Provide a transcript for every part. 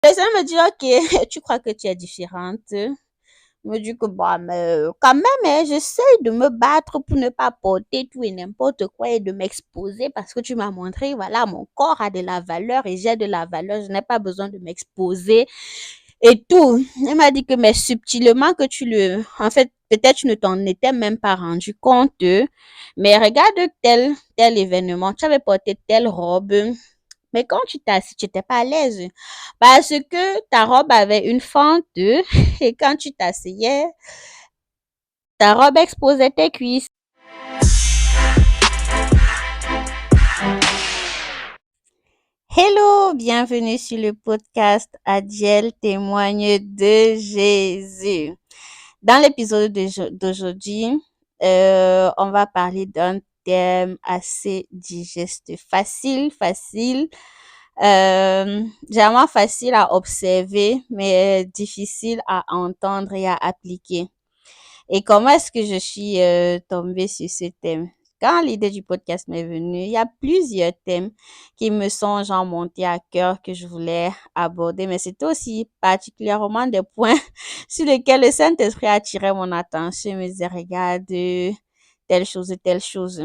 Personne me dit, ok, tu crois que tu es différente? Me dit que, bah, mais quand même, hein, j'essaie de me battre pour ne pas porter tout et n'importe quoi et de m'exposer parce que tu m'as montré, voilà, mon corps a de la valeur et j'ai de la valeur, je n'ai pas besoin de m'exposer et tout. Elle m'a dit que, mais subtilement que en fait, peut-être tu ne t'en étais même pas rendu compte, mais regarde tel événement, tu avais porté telle robe, mais quand tu t'es assis, tu n'étais pas à l'aise parce que ta robe avait une fente et quand tu t'asseyais, ta robe exposait tes cuisses. Hello, bienvenue sur le podcast Adiel témoigne de Jésus. Dans l'épisode d'aujourd'hui, on va parler d'un thème assez digeste, vraiment facile à observer, mais difficile à entendre et à appliquer. Et comment est-ce que je suis tombée sur ce thème? Quand l'idée du podcast m'est venue, il y a plusieurs thèmes qui me sont genre montés à cœur que je voulais aborder, mais c'était aussi particulièrement des points sur lesquels le Saint-Esprit a attiré mon attention. Il me disait, regarde, telle chose, telle chose.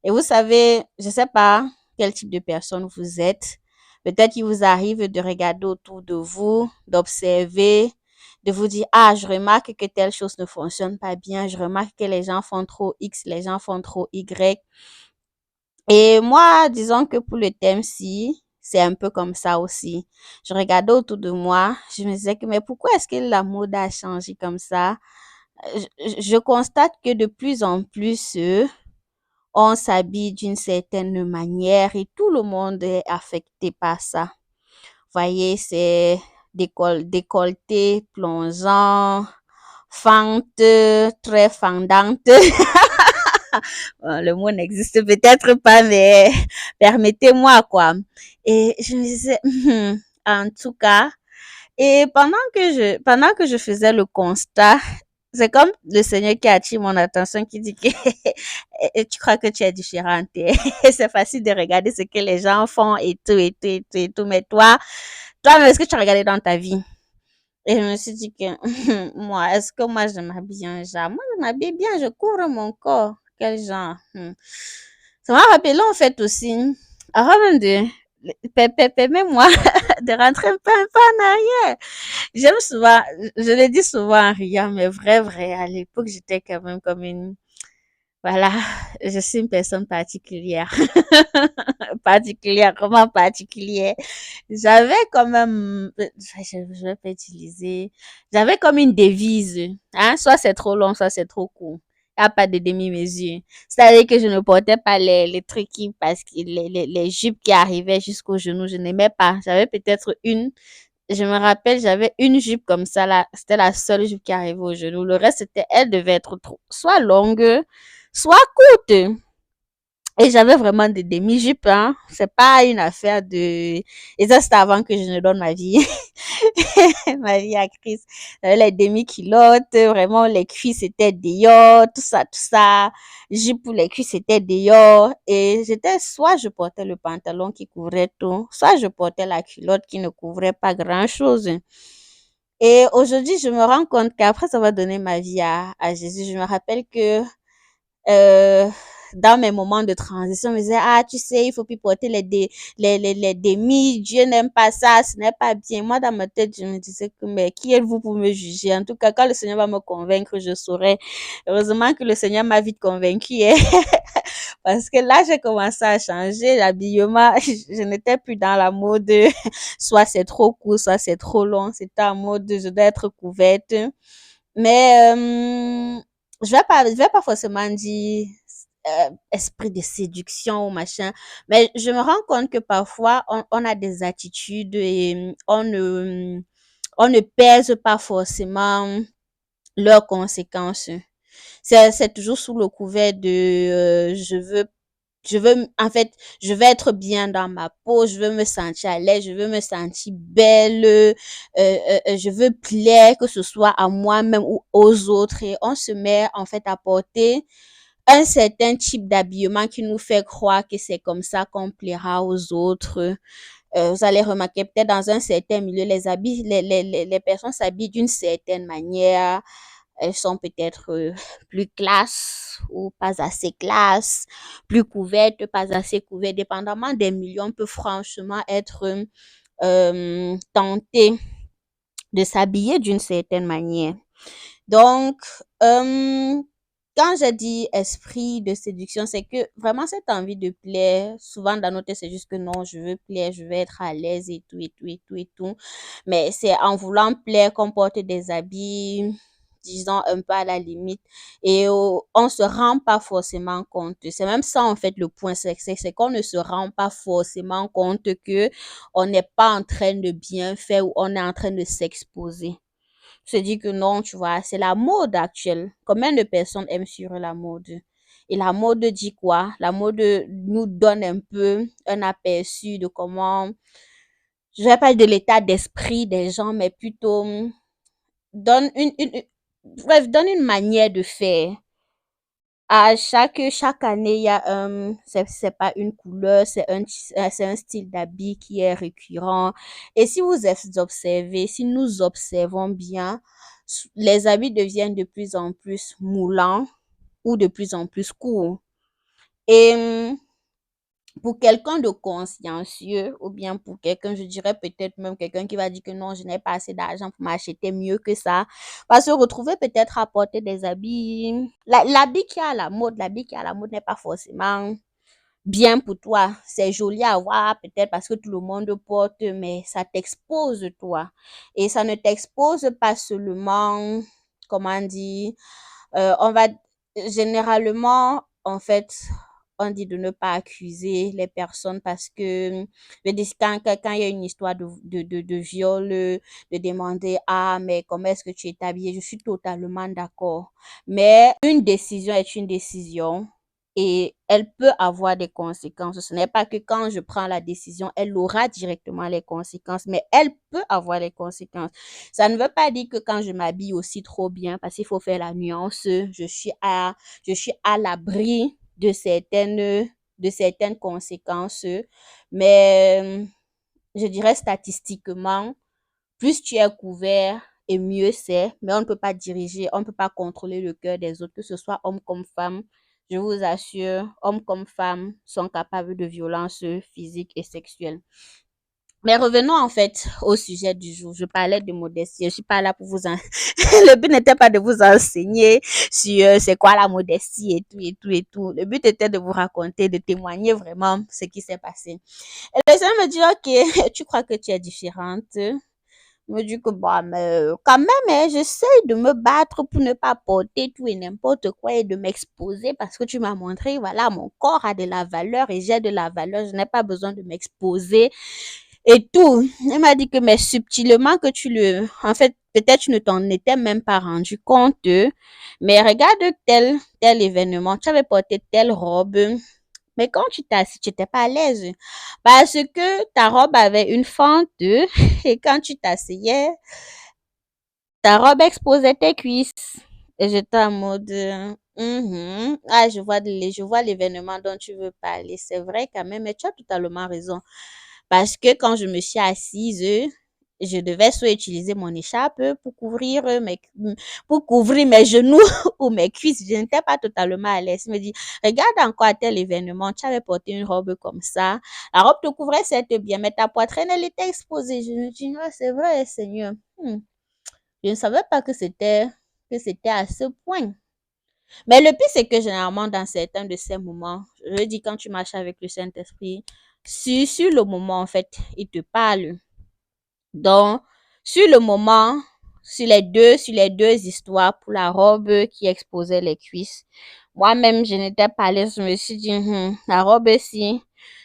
Et vous savez, je ne sais pas quel type de personne vous êtes. Peut-être qu'il vous arrive de regarder autour de vous, d'observer, de vous dire, ah, je remarque que telle chose ne fonctionne pas bien, je remarque que les gens font trop X, les gens font trop Y. Et moi, disons que pour le thème-ci, c'est un peu comme ça aussi. Je regardais autour de moi, je me disais que, mais pourquoi est-ce que la mode a changé comme ça? Je constate que de plus en plus, on s'habille d'une certaine manière et tout le monde est affecté par ça. Voyez, c'est décolleté, plongeant, fente, très fendante. Le mot n'existe peut-être pas, mais permettez-moi, quoi. Et je me disais, en tout cas, et pendant que je faisais le constat, c'est comme le Seigneur qui attire mon attention, qui dit que tu crois que tu es différente. Et c'est facile de regarder ce que les gens font et tout, et tout, et tout, et tout. Mais toi, est-ce que tu as regardé dans ta vie? Et je me suis dit que moi, est-ce que moi je m'habille un genre? Moi, je m'habille bien, je couvre mon corps. Quel genre? Ça m'a rappelé en fait aussi, avant de, permets-moi de rentrer un peu en arrière. J'aime souvent, je le dis souvent en riant, mais vrai, à l'époque, j'étais quand même comme voilà, je suis une personne particulière, particulièrement particulière. J'avais quand même, je vais pas utiliser, j'avais comme une devise, hein, soit c'est trop long, soit c'est trop court. Il n'y a pas de demi-mesure. C'est-à-dire que je ne portais pas les trucs parce que les jupes qui arrivaient jusqu'aux genoux, je n'aimais pas. J'avais peut-être je me rappelle, j'avais une jupe comme ça, là. C'était la seule jupe qui arrivait aux genoux. Le reste, elle devait être soit longue, soit courte. Et j'avais vraiment des demi-jupes, hein. C'est pas une affaire de... Et ça, c'était avant que je ne donne ma vie. Ma vie à Christ. J'avais les demi-culottes, vraiment, les cuisses étaient dehors, tout ça, tout ça. Jupe pour les cuisses étaient dehors. Et soit je portais le pantalon qui couvrait tout, soit je portais la culotte qui ne couvrait pas grand-chose. Et aujourd'hui, je me rends compte qu'après avoir donné ma vie à Jésus, je me rappelle que euh, dans mes moments de transition, je me disais, ah, tu sais, il faut plus porter les demi, Dieu n'aime pas ça, ce n'est pas bien. Moi, dans ma tête, je me disais que, mais qui êtes-vous pour me juger? En tout cas, quand le Seigneur va me convaincre, je saurai. Heureusement que le Seigneur m'a vite convaincu, hein. Parce que là, j'ai commencé à changer l'habillement. Je n'étais plus dans la mode, soit c'est trop court, soit c'est trop long. C'était en mode, je dois être couverte. Mais je vais pas forcément dire esprit de séduction ou machin, mais je me rends compte que parfois on a des attitudes et on ne pèse pas forcément leurs conséquences. C'est toujours sous le couvert de en fait, je veux être bien dans ma peau, je veux me sentir à l'aise, je veux me sentir belle, je veux plaire, que ce soit à moi-même ou aux autres. Et on se met en fait à porter un certain type d'habillement qui nous fait croire que c'est comme ça qu'on plaira aux autres. Vous allez remarquer peut-être dans un certain milieu, les personnes s'habillent d'une certaine manière. Elles sont peut-être plus classe ou pas assez classe, plus couvertes, pas assez couvertes. Dépendamment des milieux, on peut franchement être tenté de s'habiller d'une certaine manière. Donc, quand j'ai dit esprit de séduction, c'est que vraiment cette envie de plaire, souvent dans nos têtes, c'est juste que non, je veux plaire, je veux être à l'aise et tout, et tout, et tout, et tout. Mais c'est en voulant plaire qu'on porte des habits, disons, un peu à la limite. Et on se rend pas forcément compte. C'est même ça, en fait, le point, c'est qu'on ne se rend pas forcément compte que on n'est pas en train de bien faire ou on est en train de s'exposer se dit que non, tu vois, c'est la mode actuelle. Combien de personnes aiment suivre la mode? Et la mode dit quoi? La mode nous donne un peu un aperçu de comment, je vais pas dire de l'état d'esprit des gens, mais plutôt donne bref, donne une manière de faire. À chaque année, il y a c'est pas une couleur, c'est un style d'habit qui est récurrent. Et si vous observez, si nous observons bien, les habits deviennent de plus en plus moulants ou de plus en plus courts. Et pour quelqu'un de consciencieux ou bien pour quelqu'un, je dirais peut-être même quelqu'un qui va dire que non, je n'ai pas assez d'argent pour m'acheter mieux que ça, va se retrouver peut-être à porter des habits. L'habit qui est à la mode, l'habit qui est à la mode n'est pas forcément bien pour toi. C'est joli à voir peut-être parce que tout le monde porte, mais ça t'expose toi. Et ça ne t'expose pas seulement, comment dire, on va généralement, en fait, on dit de ne pas accuser les personnes parce que quand il y a une histoire de viol, de demander, ah, mais comment est-ce que tu es habillé? Je suis totalement d'accord. Mais une décision est une décision et elle peut avoir des conséquences. Ce n'est pas que quand je prends la décision, elle aura directement les conséquences, mais elle peut avoir les conséquences. Ça ne veut pas dire que quand je m'habille aussi trop bien, parce qu'il faut faire la nuance, je suis à l'abri de certaines conséquences. Mais je dirais statistiquement, plus tu es couvert et mieux c'est, mais on ne peut pas diriger, on ne peut pas contrôler le cœur des autres, que ce soit homme comme femme. Je vous assure, hommes comme femmes sont capables de violences physiques et sexuelles. Mais revenons en fait au sujet du jour. Je parlais de modestie. Je suis pas là pour vous Le but n'était pas de vous enseigner sur c'est quoi la modestie et tout et tout et tout. Le but était de vous raconter, de témoigner vraiment ce qui s'est passé. Et les gens me disent, ok, tu crois que tu es différente? Je me dis que bon, mais quand même, hein, j'essaie de me battre pour ne pas porter tout et n'importe quoi et de m'exposer parce que tu m'as montré, voilà, mon corps a de la valeur et j'ai de la valeur. Je n'ai pas besoin de m'exposer et tout. Elle m'a dit que, mais subtilement que en fait, peut-être tu ne t'en étais même pas rendu compte, mais regarde tel événement, tu avais porté telle robe, mais quand tu t'es assis, tu n'étais pas à l'aise parce que ta robe avait une fente et quand tu t'asseyais, ta robe exposait tes cuisses. Et j'étais en mode, ah, je vois l'événement dont tu veux parler. C'est vrai quand même, mais tu as totalement raison. Parce que quand je me suis assise, je devais soit utiliser mon écharpe pour couvrir mes genoux ou mes cuisses. Je n'étais pas totalement à l'aise. Je me dis, regarde encore à tel événement, tu avais porté une robe comme ça. La robe te couvrait certes bien, mais ta poitrine, elle était exposée. Je me dis, ah, c'est vrai, Seigneur. Je ne savais pas que c'était à ce point. Mais le pire, c'est que généralement, dans certains de ces moments, je dis quand tu marches avec le Saint-Esprit, sur le moment, en fait, il te parle. Donc, sur le moment, sur les deux histoires pour la robe qui exposait les cuisses, moi-même, je n'étais pas à l'aise. Je me suis dit, la robe ci,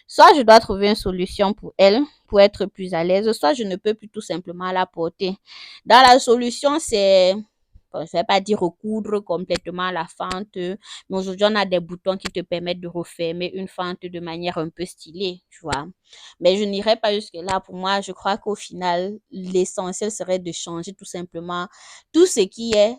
soit je dois trouver une solution pour elle, pour être plus à l'aise, soit je ne peux plus tout simplement la porter. Dans la solution, c'est, bon, je ne vais pas dire recoudre complètement la fente, mais aujourd'hui, on a des boutons qui te permettent de refermer une fente de manière un peu stylée, tu vois. Mais je n'irai pas jusque-là. Pour moi, je crois qu'au final, l'essentiel serait de changer tout simplement tout ce qui est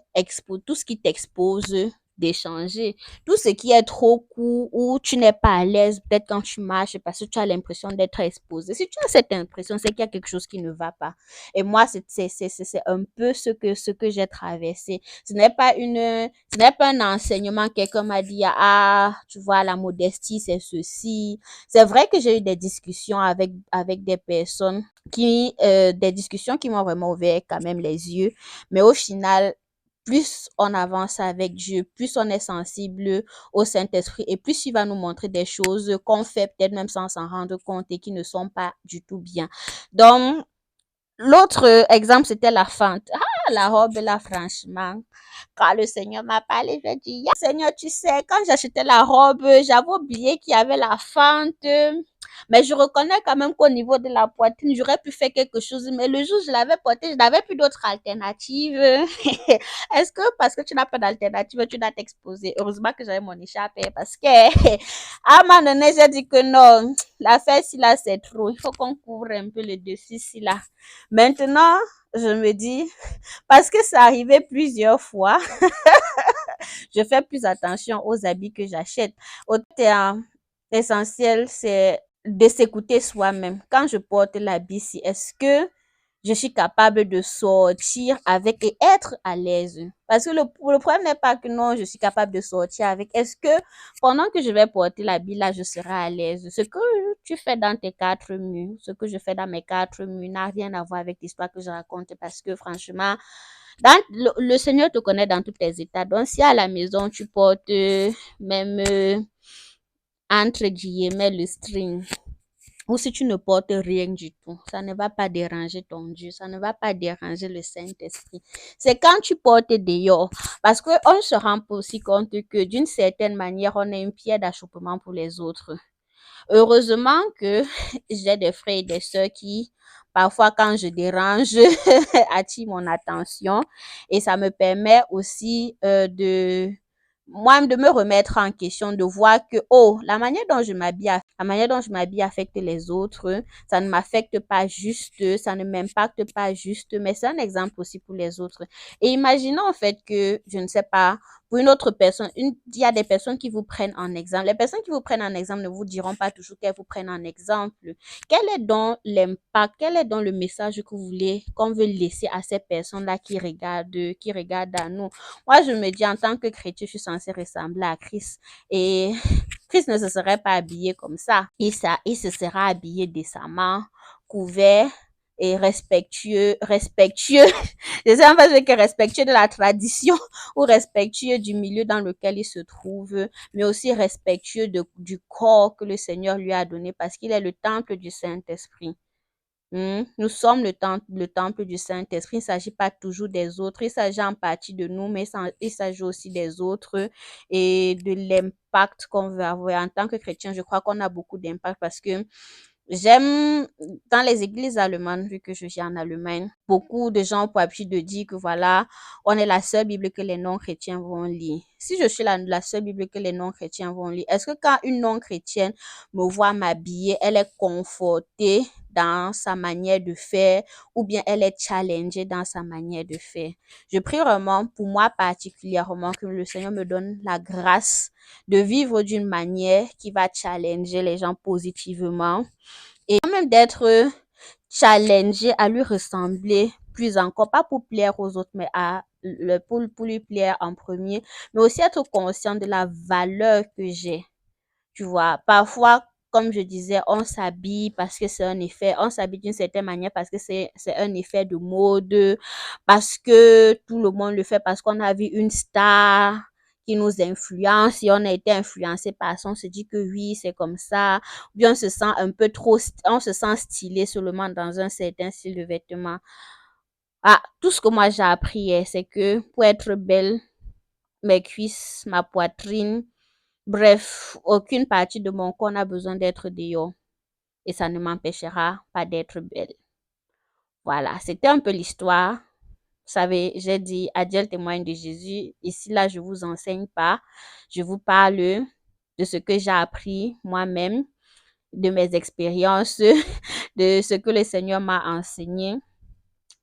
tout ce qui t'expose d'échanger. Tout ce qui est trop court ou tu n'es pas à l'aise, peut-être quand tu marches, parce que tu as l'impression d'être exposé. Si tu as cette impression, c'est qu'il y a quelque chose qui ne va pas. Et moi, c'est un peu ce que j'ai traversé. Ce n'est pas un enseignement, quelqu'un m'a dit, ah, tu vois, la modestie, c'est ceci. C'est vrai que j'ai eu des discussions avec des personnes des discussions qui m'ont vraiment ouvert quand même les yeux. Mais au final, plus on avance avec Dieu, plus on est sensible au Saint-Esprit et plus il va nous montrer des choses qu'on fait peut-être même sans s'en rendre compte et qui ne sont pas du tout bien. Donc, l'autre exemple, c'était la fente. Ah, la robe là, franchement. Quand le Seigneur m'a parlé, je dis, Seigneur, tu sais, quand j'achetais la robe, j'avais oublié qu'il y avait la fente. Mais je reconnais quand même qu'au niveau de la poitrine, j'aurais pu faire quelque chose. Mais le jour où je l'avais portée, je n'avais plus d'autre alternative. Est-ce que parce que tu n'as pas d'alternative, tu dois t'exposer? Heureusement que j'avais mon écharpe parce que, à un moment donné, j'ai dit que non, la fesse, là, c'est trop. Il faut qu'on couvre un peu le dessus, là. Maintenant, je me dis, parce que ça arrivait plusieurs fois, je fais plus attention aux habits que j'achète. L'essentiel, c'est de s'écouter soi-même. Quand je porte l'habit, est-ce que je suis capable de sortir avec et être à l'aise? Parce que le problème n'est pas que non, je suis capable de sortir avec. Est-ce que pendant que je vais porter l'habit là, je serai à l'aise? Ce que tu fais dans tes quatre murs, ce que je fais dans mes quatre murs n'a rien à voir avec l'histoire que je raconte parce que franchement, le Seigneur te connaît dans tous tes états. Donc, si à la maison, tu portes même entre guillemets le string, ou si tu ne portes rien du tout, ça ne va pas déranger ton Dieu, ça ne va pas déranger le Saint-Esprit. C'est quand tu portes dehors, parce qu'on se rend aussi compte que d'une certaine manière, on est une pierre d'achoppement pour les autres. Heureusement que j'ai des frères et des sœurs qui, parfois quand je dérange, attirent mon attention et ça me permet aussi de me remettre en question, de voir que, oh, la manière dont je m'habille affecte les autres, ça ne m'affecte pas juste, ça ne m'impacte pas juste, mais c'est un exemple aussi pour les autres. Et imaginons en fait que, je ne sais pas, pour une autre personne, il y a des personnes qui vous prennent en exemple. Les personnes qui vous prennent en exemple ne vous diront pas toujours qu'elles vous prennent en exemple. Quel est donc l'impact, quel est donc le message que vous voulez, qu'on veut laisser à ces personnes-là qui regardent à nous? Moi, je me dis, en tant que chrétien, je suis censée ressembler à Christ. Et Christ ne se serait pas habillé comme ça. Il se sera habillé décemment, couvert et respectueux. Je sais pas si c'est respectueux de la tradition ou respectueux du milieu dans lequel il se trouve, mais aussi respectueux du corps que le Seigneur lui a donné parce qu'il est le temple du Saint-Esprit. Nous sommes le temple du Saint-Esprit. Il ne s'agit pas toujours des autres. Il s'agit en partie de nous, mais il s'agit aussi des autres et de l'impact qu'on veut avoir. En tant que chrétien, je crois qu'on a beaucoup d'impact parce que j'aime, dans les églises allemandes, vu que je vis en Allemagne, beaucoup de gens ont pour habitude de dire que voilà, on est la seule Bible que les non-chrétiens vont lire. Si je suis la seule Bible que les non-chrétiens vont lire, est-ce que quand une non-chrétienne me voit m'habiller, elle est confortée dans sa manière de faire ou bien elle est challengée dans sa manière de faire? Je prie vraiment pour moi particulièrement que le Seigneur me donne la grâce de vivre d'une manière qui va challenger les gens positivement et même d'être challengé à lui ressembler plus encore, pas pour plaire aux autres, mais pour lui plaire en premier, mais aussi être conscient de la valeur que j'ai. Tu vois, parfois, comme je disais, on s'habille parce que c'est un effet, on s'habille d'une certaine manière parce que c'est un effet de mode, parce que tout le monde le fait, parce qu'on a vu une star qui nous influence et on a été influencé par ça, on se dit que oui, c'est comme ça, ou bien on se sent un peu trop, on se sent stylé seulement dans un certain style de vêtements. Ah, tout ce que moi j'ai appris, c'est que pour être belle, mes cuisses, ma poitrine, bref, aucune partie de mon corps n'a besoin d'être dehors et ça ne m'empêchera pas d'être belle. Voilà, c'était un peu l'histoire. Vous savez, j'ai dit adieu le témoin de Jésus. Ici, là, je vous enseigne pas. Je vous parle de ce que j'ai appris moi-même, de mes expériences, de ce que le Seigneur m'a enseigné.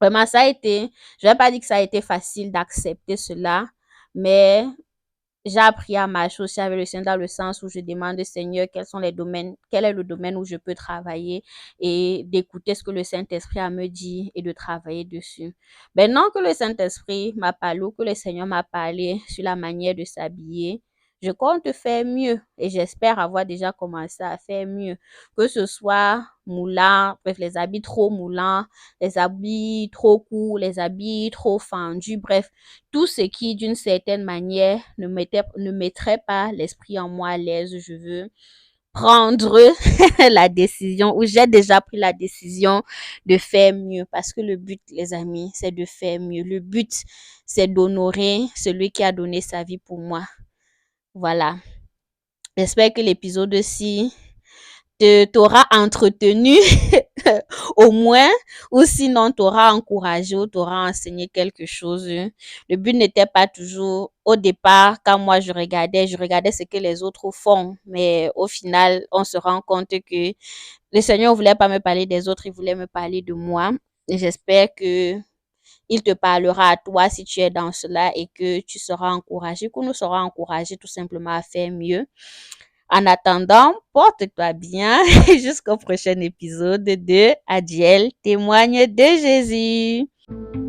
Vraiment, ça a été, je vais pas dire que ça a été facile d'accepter cela, mais j'ai appris à marcher aussi avec le Seigneur dans le sens où je demande au Seigneur quel est le domaine où je peux travailler et d'écouter ce que le Saint-Esprit a me dit et de travailler dessus. Maintenant que le Saint-Esprit m'a parlé ou que le Seigneur m'a parlé sur la manière de s'habiller, je compte faire mieux et j'espère avoir déjà commencé à faire mieux. Que ce soit moulant, bref, les habits trop moulants, les habits trop courts, les habits trop fendus, bref, tout ce qui, d'une certaine manière, ne mettrait pas l'esprit en moi à l'aise. Je veux prendre la décision, ou j'ai déjà pris la décision de faire mieux. Parce que le but, les amis, c'est de faire mieux. Le but, c'est d'honorer celui qui a donné sa vie pour moi. Voilà. J'espère que l'épisode-ci t'aura entretenu au moins, ou sinon t'auras encouragé ou t'auras enseigné quelque chose. Le but n'était pas toujours, au départ, quand moi je regardais ce que les autres font, mais au final, on se rend compte que le Seigneur ne voulait pas me parler des autres, il voulait me parler de moi. Et j'espère que il te parlera à toi si tu es dans cela et que tu seras encouragé, que nous serons encouragés tout simplement à faire mieux. En attendant, porte-toi bien jusqu'au prochain épisode de Adiel témoigne de Jésus.